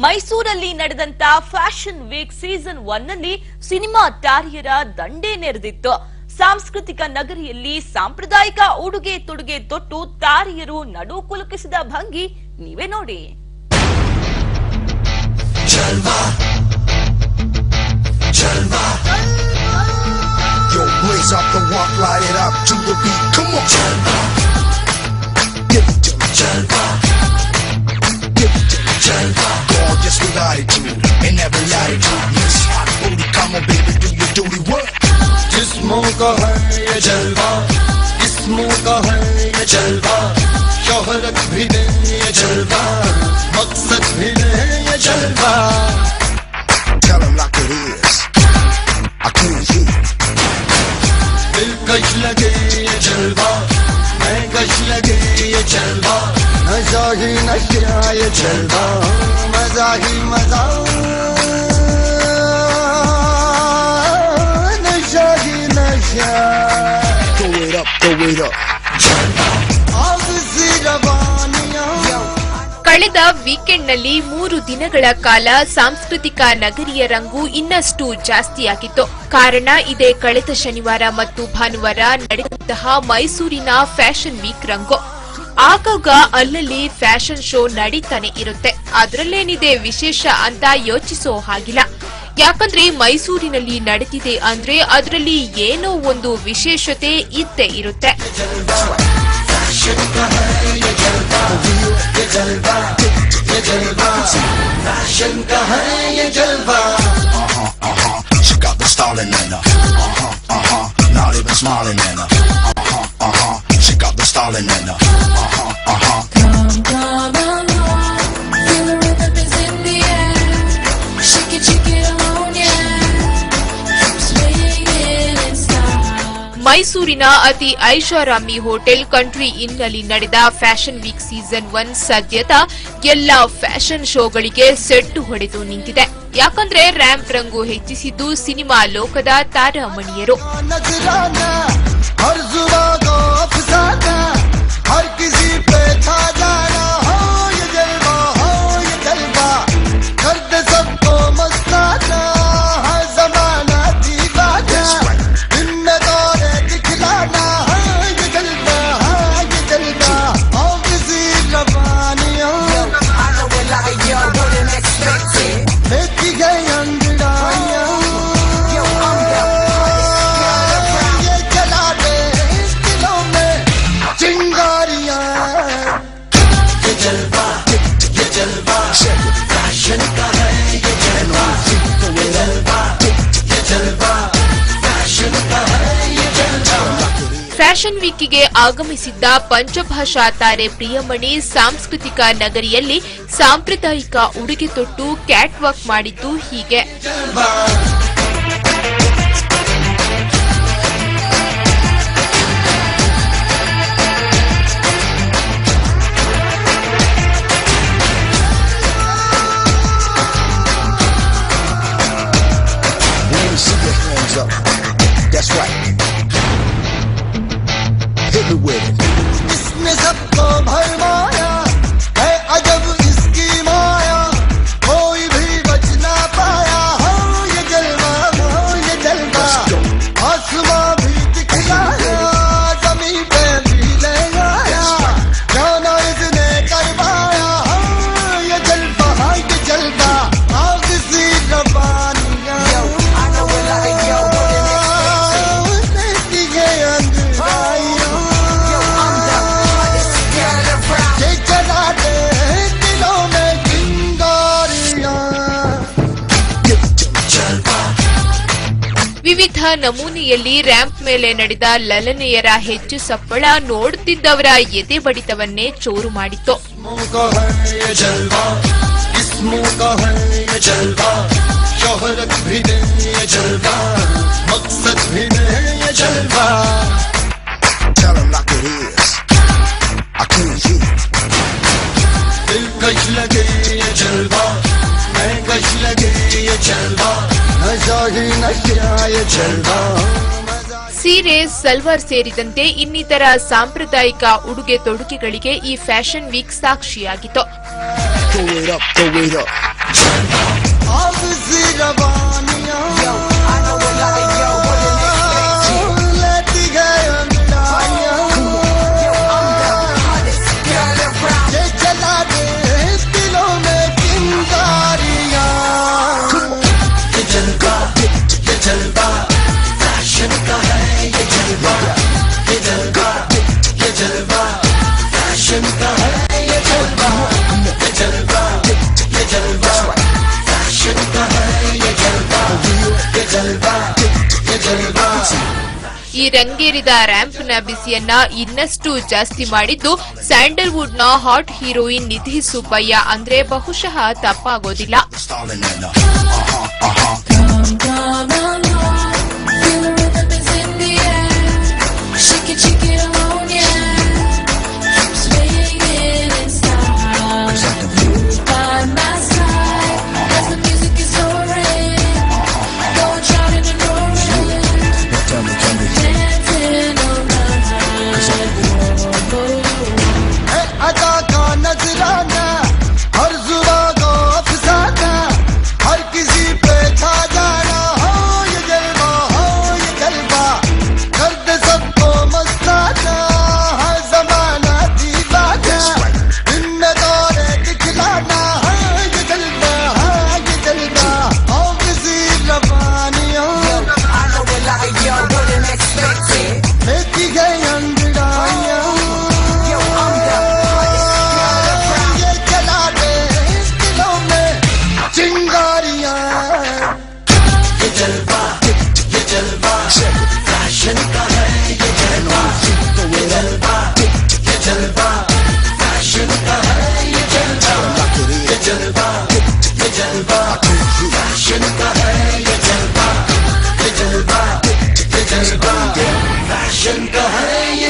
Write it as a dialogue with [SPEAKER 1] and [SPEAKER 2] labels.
[SPEAKER 1] ಮೈಸೂರಲ್ಲಿ ನಡೆದಂತ fashion weak season 1 ನಲ್ಲಿ ಸಿನಿಮಾ ತಾರೆಯರ ದಂಡೇ ನೆರೆದಿತ್ತು. ಸಾಂಸ್ಕೃತಿಕ ನಗರಿಯಲ್ಲಿ ಸಾಂಪ್ರದಾಯಿಕ ಉಡುಗೆ ತೊಡುಗೆ ತೊಟ್ಟು ತಾರೆಯರು ನಡು ಕುಲುಕಿಸಿದ ಭಂಗಿ ನೀವೇ ನೋಡಿ.
[SPEAKER 2] Yo, blaze up the walk, light it up to the beat. Come on, Jalva. Give it to me, Jalva. Give it to me, Jalva. Gorgeous with attitude and every attitude. Miss hot booty, come on, baby, do your duty work.
[SPEAKER 3] जिस्मों का है ये जलवा, जिस्मों का है ये जलवा, शोहरत भी दे ये जलवा, मकसद भी दे ये जलवा.
[SPEAKER 2] Tell them like it is. I can't hear.
[SPEAKER 3] दिलकश लगे ये जलवा, मैं कश लगे ये जलवा, नशा ही नशा ये जलवा, मजा ही मजा, नशा ही नशा.
[SPEAKER 2] Throw it up, throw it up.
[SPEAKER 3] आग सी रवानियां.
[SPEAKER 4] ಕಳೆದ ವೀಕೆಂಡ್ನಲ್ಲಿ 3 ದಿನಗಳ ಕಾಲ ಸಾಂಸ್ಕೃತಿಕ ನಗರಿಯ ರಂಗು ಇನ್ನಷ್ಟು ಜಾಸ್ತಿಯಾಗಿತ್ತು. ಕಾರಣ ಇದೇ ಕಳೆದ ಶನಿವಾರ ಮತ್ತು ಭಾನುವಾರ ನಡೆದಂತಹ ಮೈಸೂರಿನ ಫ್ಯಾಷನ್ ವೀಕ್ ರಂಗು. ಆಗಾಗ ಅಲ್ಲಲ್ಲಿ ಫ್ಯಾಷನ್ ಶೋ ನಡೀತಾನೆ ಇರುತ್ತೆ. ಅದರಲ್ಲೇನಿದೆ ವಿಶೇಷ ಅಂತ ಯೋಚಿಸೋ ಹಾಗಿಲ್ಲ. ಯಾಕಂದ್ರೆ ಮೈಸೂರಿನಲ್ಲಿ ನಡೆದಿದೆ ಅಂದ್ರೆ ಅದರಲ್ಲಿ ಏನೋ ಒಂದು ವಿಶೇಷತೆ ಇದ್ದೇ ಇರುತ್ತೆ.
[SPEAKER 3] Fashion का है ये जलवा.
[SPEAKER 2] She got the styling in her. Not even smiling in her. She got the styling in her.
[SPEAKER 5] Come, come along, feel the rhythm is in the air. Shake it on, yeah. Keep swinging in style.
[SPEAKER 4] ಮೈಸೂರಿನ ಅತಿ ಐಷಾರಾಮಿ hotel country in ನಲ್ಲಿ ನಡೆದ fashion weak season 1 ಸದ್ಯದ ಎಲ್ಲಾ fashion ಶೋಗಳಿಗೆ set ಹೊಡೆದು ನಿಂತಿದೆ. ಯಾಕಂದ್ರೆ ರ್ಯಾಂಪ್ ರಂಗು ಹೆಚ್ಚಿಸಿದ್ದು ಸಿನಿಮಾ ಲೋಕದ ತಾರಾಮಣಿಯರು.
[SPEAKER 3] नजराना हर जुबां को अफसाना, हर किसी पे छा जाना. हो ये जलवा, कर दे सबको मस्ताना. हर जमाना दीवाना, दिन में दौरे दिखलाना. ये जलवा, और किसी रवानियों लेती गई अंगड़ाइयां. ये जला दे दिलों में चिंगारियां. ये जलवा, फैशन का है ये जलवा. ये जलवा, फैशन का है ये जलवा.
[SPEAKER 4] ಫ್ಯಾಷನ್ ವೀಕಿಗೆ ಆಗಮಿಸಿದ್ದ ಪಂಚಭಾಷಾ ತಾರೆ ಪ್ರಿಯಮಣಿ ಸಾಂಸ್ಕೃತಿಕ ನಗರಿಯಲ್ಲಿ ಸಾಂಪ್ರದಾಯಿಕ ಉಡುಗೆ ತೊಟ್ಟು ಕ್ಯಾಟ್ ವಾಕ್ ಮಾಡಿದ್ದು ಹೀಗೆ.
[SPEAKER 2] Let me see your hands up. That's right. Hit me with it.
[SPEAKER 3] इसने सबको भरमाया है अजब इसकी माया, कोई भी बच ना पाया. हो ये जलवा, आसमां भी दिखलाया, जमीन पे भी ले आया. जाना इसने कर पाया. हो ये जलवा, आग सी रवानियां. लेती गई अंगड़ाइयां. ये जला दे दिलों में चिंगारियां.
[SPEAKER 2] Give it to me, Jalva.
[SPEAKER 4] ವಿವಿಧ ನಮೂನೆಯಲ್ಲಿ ರ್ಯಾಂಪ್ ಮೇಲೆ ನಡೆದ ಲಲನೆಯರ ಹೆಚ್ಚು ಸಪ್ಪಳ ನೋಡುತ್ತಿದ್ದವರ ಎದೆ ಬಡಿತವನ್ನೇ ಚೋರು ಮಾಡಿತ್ತು.
[SPEAKER 3] जिस्मों का है ये जलवा, जिस्मों का है ये जलवा, शोहरत भी दे ये जलवा, मकसद भी दे ये जलवा.
[SPEAKER 2] Tell them like it is. I can't hear.
[SPEAKER 3] दिलकश लगे ये जलवा, मैं कश लगे ये जलवा, नशा ही नशा ये जलवा.
[SPEAKER 4] ಸೀರೆ, ಸಲ್ವಾರ್ ಸೇರಿದಂತೆ ಇನ್ನಿತರ ಸಾಂಪ್ರದಾಯಿಕ ಉಡುಗೆ ತೊಡುಗೆಗಳಿಗೆ ಈ ಫ್ಯಾಷನ್ ವೀಕ್ ಸಾಕ್ಷಿಯಾಗಿತ್ತು.
[SPEAKER 2] Throw it up, throw it up.
[SPEAKER 3] अब सी रवानियां लेती गए अंगड़ाइयां ये जला दे दिलों में चिंगारियां ये जलवा फैशन का है ये जलवा ये जलवा फैशन का है ये जलवा ये जलवा फैशन का है ये जलवा ये जलवा ये जलवा
[SPEAKER 4] ಈ ರಂಗೇರಿದ ರ್ಯಾಂಪ್ನ ಬಿಸಿಯನ್ನ ಇನ್ನಷ್ಟು ಜಾಸ್ತಿ ಮಾಡಿದ್ದು ಸ್ಯಾಂಡಲ್ವುಡ್ ನ ಹಾಟ್ ಹೀರೋಯಿನ್ ನಿಧಿ ಸುಬ್ಬಯ್ಯ ಅಂದ್ರೆ ಬಹುಶಃ ತಪ್ಪಾಗೋದಿಲ್ಲ.
[SPEAKER 3] फैशन का है